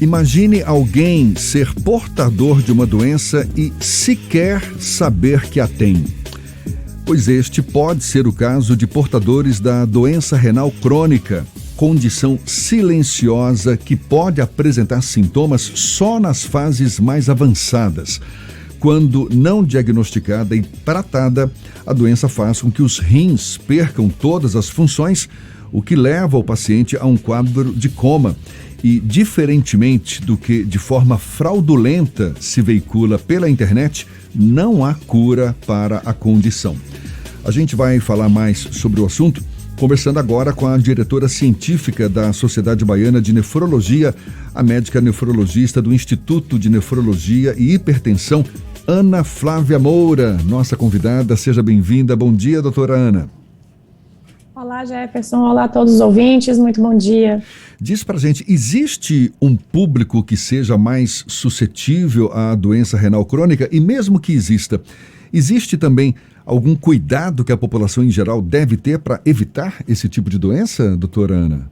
Imagine alguém ser portador de uma doença e sequer saber que a tem. Pois este pode ser o caso de portadores da doença renal crônica, condição silenciosa que pode apresentar sintomas só nas fases mais avançadas. Quando não diagnosticada e tratada, a doença faz com que os rins percam todas as funções, o que leva o paciente a um quadro de coma. E, diferentemente do que de forma fraudulenta se veicula pela internet, não há cura para a condição. A gente vai falar mais sobre o assunto, conversando agora com a diretora científica da Sociedade Baiana de Nefrologia, a médica nefrologista do Instituto de Nefrologia e Hipertensão, Ana Flávia Moura, nossa convidada. Seja bem-vinda. Bom dia, doutora Ana. Olá, Jefferson. Olá a todos os ouvintes. Muito bom dia. Diz pra gente, existe um público que seja mais suscetível à doença renal crônica? E mesmo que exista, existe também algum cuidado que a população em geral deve ter para evitar esse tipo de doença, doutora Ana?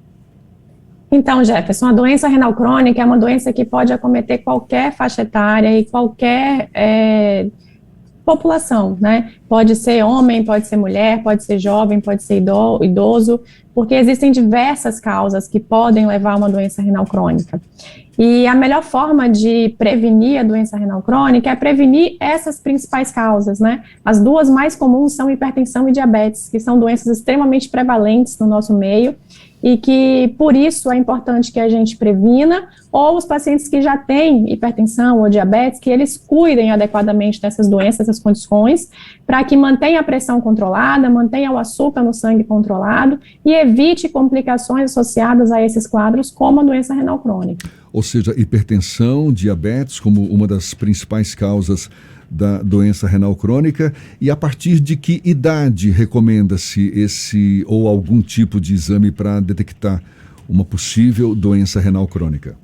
Então, Jefferson, a doença renal crônica é uma doença que pode acometer qualquer faixa etária e qualquer população, né? Pode ser homem, pode ser mulher, pode ser jovem, pode ser idoso, porque existem diversas causas que podem levar a uma doença renal crônica. E a melhor forma de prevenir a doença renal crônica é prevenir essas principais causas, né? As duas mais comuns são hipertensão e diabetes, que são doenças extremamente prevalentes no nosso meio, e que, por isso, é importante que a gente previna, ou os pacientes que já têm hipertensão ou diabetes, que eles cuidem adequadamente dessas doenças, dessas condições, para que mantenha a pressão controlada, mantenha o açúcar no sangue controlado e evite complicações associadas a esses quadros, como a doença renal crônica. Ou seja, hipertensão, diabetes como uma das principais causas da doença renal crônica. E a partir de que idade recomenda-se esse ou algum tipo de exame para detectar uma possível doença renal crônica?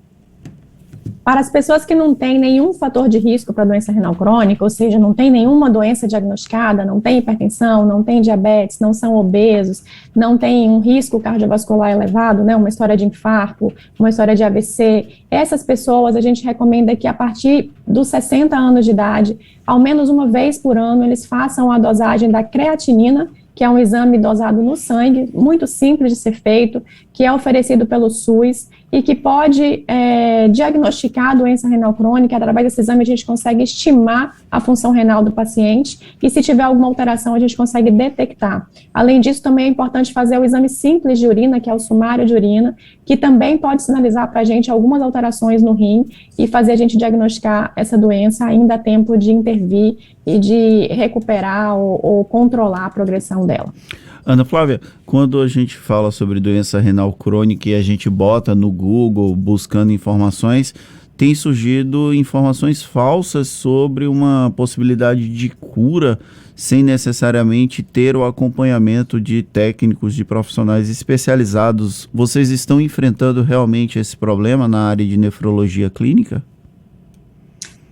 Para as pessoas que não têm nenhum fator de risco para a doença renal crônica, ou seja, não tem nenhuma doença diagnosticada, não tem hipertensão, não tem diabetes, não são obesos, não tem um risco cardiovascular elevado, né, uma história de infarto, uma história de AVC, essas pessoas a gente recomenda que a partir dos 60 anos de idade, ao menos uma vez por ano, eles façam a dosagem da creatinina, que é um exame dosado no sangue, muito simples de ser feito, que é oferecido pelo SUS e que pode diagnosticar a doença renal crônica. Através desse exame a gente consegue estimar a função renal do paciente e, se tiver alguma alteração, a gente consegue detectar. Além disso, também é importante fazer o exame simples de urina, que é o sumário de urina, que também pode sinalizar para a gente algumas alterações no rim e fazer a gente diagnosticar essa doença ainda a tempo de intervir e de recuperar ou controlar a progressão dela. Ana Flávia, quando a gente fala sobre doença renal crônica e a gente bota no Google buscando informações, tem surgido informações falsas sobre uma possibilidade de cura sem necessariamente ter o acompanhamento de técnicos, de profissionais especializados. Vocês estão enfrentando realmente esse problema na área de nefrologia clínica?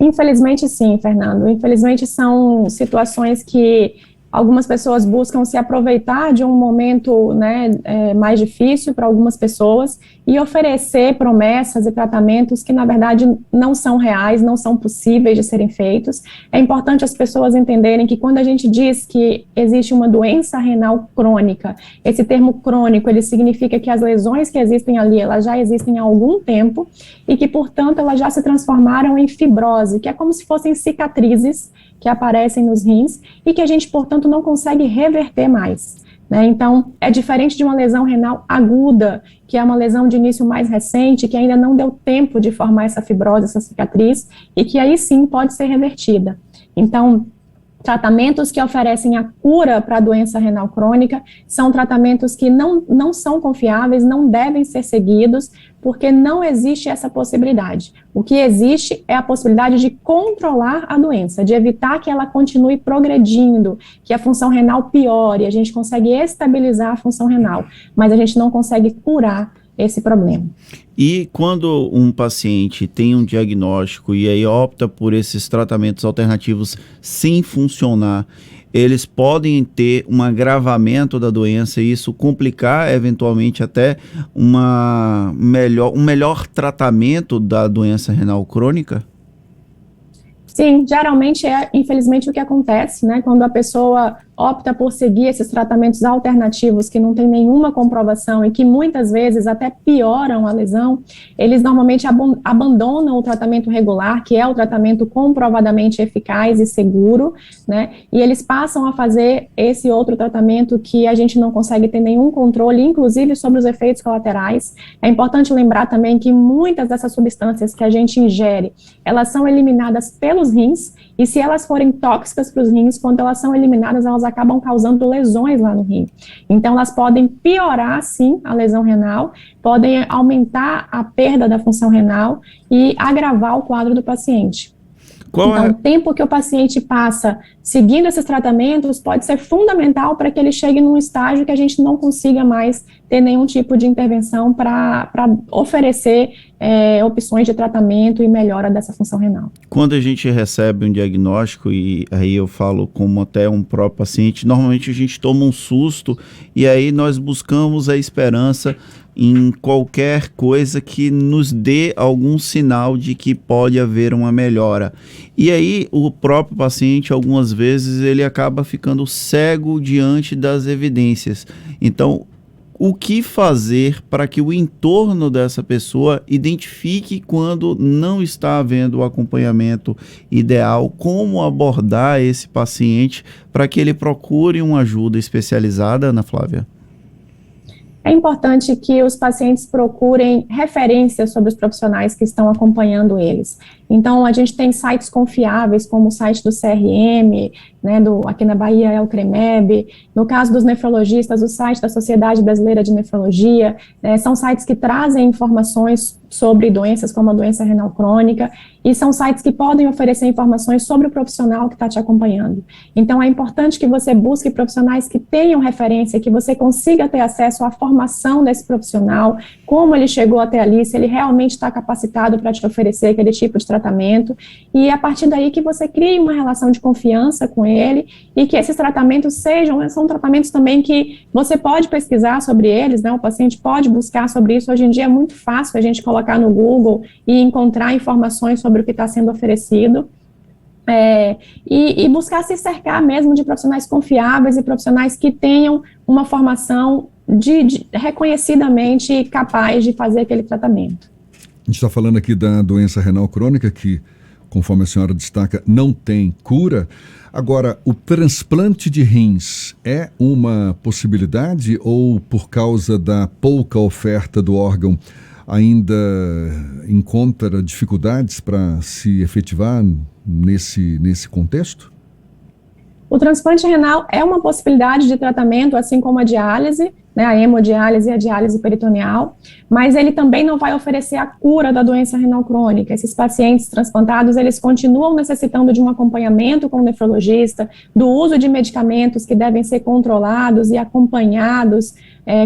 Infelizmente sim, Fernando. Infelizmente são situações que algumas pessoas buscam se aproveitar de um momento, né, mais difícil para algumas pessoas e oferecer promessas e tratamentos que, na verdade, não são reais, não são possíveis de serem feitos. É importante as pessoas entenderem que quando a gente diz que existe uma doença renal crônica, esse termo crônico, ele significa que as lesões que existem ali, elas já existem há algum tempo e que, portanto, elas já se transformaram em fibrose, que é como se fossem cicatrizes que aparecem nos rins e que a gente, portanto, não consegue reverter mais, né? Então, é diferente de uma lesão renal aguda, que é uma lesão de início mais recente, que ainda não deu tempo de formar essa fibrose, essa cicatriz, e que aí sim pode ser revertida. Então, tratamentos que oferecem a cura para a doença renal crônica são tratamentos que não são confiáveis, não devem ser seguidos, porque não existe essa possibilidade. O que existe é a possibilidade de controlar a doença, de evitar que ela continue progredindo, que a função renal piore, a gente consegue estabilizar a função renal, mas a gente não consegue curar esse problema. E quando um paciente tem um diagnóstico e aí opta por esses tratamentos alternativos sem funcionar, eles podem ter um agravamento da doença e isso complicar eventualmente até um melhor tratamento da doença renal crônica? Sim, geralmente é, infelizmente, o que acontece, né? Quando a pessoa opta por seguir esses tratamentos alternativos que não tem nenhuma comprovação e que muitas vezes até pioram a lesão, eles normalmente abandonam o tratamento regular, que é o tratamento comprovadamente eficaz e seguro, né? E eles passam a fazer esse outro tratamento que a gente não consegue ter nenhum controle, inclusive sobre os efeitos colaterais. É importante lembrar também que muitas dessas substâncias que a gente ingere, elas são eliminadas pelos rins, e se elas forem tóxicas para os rins, quando elas são eliminadas, elas acabam causando lesões lá no rim. Então, elas podem piorar, sim, a lesão renal, podem aumentar a perda da função renal e agravar o quadro do paciente. Então, o tempo que o paciente passa seguindo esses tratamentos pode ser fundamental para que ele chegue num estágio que a gente não consiga mais ter nenhum tipo de intervenção para oferecer opções de tratamento e melhora dessa função renal. Quando a gente recebe um diagnóstico, e aí eu falo como até um próprio paciente, normalmente a gente toma um susto e aí nós buscamos a esperança em qualquer coisa que nos dê algum sinal de que pode haver uma melhora. E aí o próprio paciente, algumas vezes, ele acaba ficando cego diante das evidências. Então, o que fazer para que o entorno dessa pessoa identifique quando não está havendo o acompanhamento ideal? Como abordar esse paciente para que ele procure uma ajuda especializada, Ana Flávia? É importante que os pacientes procurem referências sobre os profissionais que estão acompanhando eles. Então, a gente tem sites confiáveis, como o site do CRM, né, aqui na Bahia é o CREMEB. No caso dos nefrologistas, o site da Sociedade Brasileira de Nefrologia, são sites que trazem informações sobre doenças como a doença renal crônica, e são sites que podem oferecer informações sobre o profissional que está te acompanhando. Então, é importante que você busque profissionais que tenham referência, que você consiga ter acesso à formação desse profissional, como ele chegou até ali, se ele realmente está capacitado para te oferecer aquele tipo de tratamento, e a partir daí que você crie uma relação de confiança com ele, e que esses tratamentos são tratamentos também que você pode pesquisar sobre eles, né? O paciente pode buscar sobre isso. Hoje em dia é muito fácil a gente colocar no Google e encontrar informações sobre o que está sendo oferecido, e buscar se cercar mesmo de profissionais confiáveis e profissionais que tenham uma formação reconhecidamente capaz de fazer aquele tratamento. A gente está falando aqui da doença renal crônica, que, conforme a senhora destaca, não tem cura. Agora, o transplante de rins é uma possibilidade ou, por causa da pouca oferta do órgão, ainda encontra dificuldades para se efetivar nesse contexto? O transplante renal é uma possibilidade de tratamento, assim como a diálise, né, a hemodiálise e a diálise peritoneal, mas ele também não vai oferecer a cura da doença renal crônica. Esses pacientes transplantados, eles continuam necessitando de um acompanhamento com o nefrologista, do uso de medicamentos que devem ser controlados e acompanhados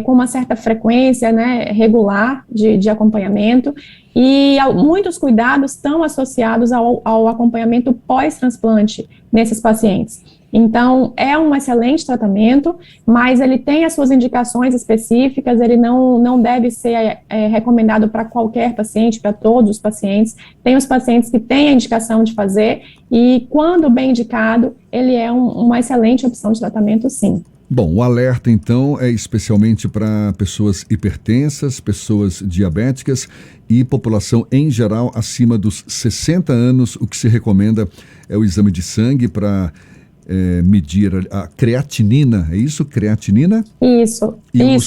com uma certa frequência, né, regular de acompanhamento, e muitos cuidados estão associados ao acompanhamento pós-transplante nesses pacientes. Então, é um excelente tratamento, mas ele tem as suas indicações específicas, ele não deve ser recomendado para qualquer paciente, para todos os pacientes. Tem os pacientes que têm a indicação de fazer, e quando bem indicado, ele é uma excelente opção de tratamento, sim. Bom, o alerta, então, é especialmente para pessoas hipertensas, pessoas diabéticas e população em geral acima dos 60 anos. O que se recomenda é o exame de sangue para medir a creatinina, é isso? Creatinina? Isso,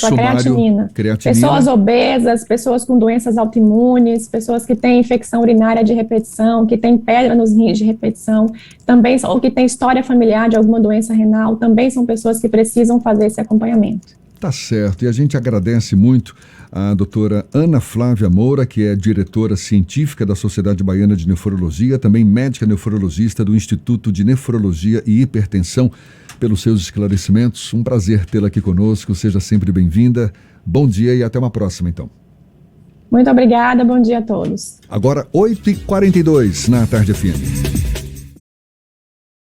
a creatinina. Pessoas obesas, pessoas com doenças autoimunes, pessoas que têm infecção urinária de repetição, que têm pedra nos rins de repetição, também, ou que têm história familiar de alguma doença renal, também são pessoas que precisam fazer esse acompanhamento. Tá certo, e a gente agradece muito a doutora Ana Flávia Moura, que é diretora científica da Sociedade Baiana de Nefrologia, também médica nefrologista do Instituto de Nefrologia e Hipertensão, pelos seus esclarecimentos. Um prazer tê-la aqui conosco, seja sempre bem-vinda. Bom dia e até uma próxima, então. Muito obrigada, bom dia a todos. Agora, 8h42 na Tarde FM.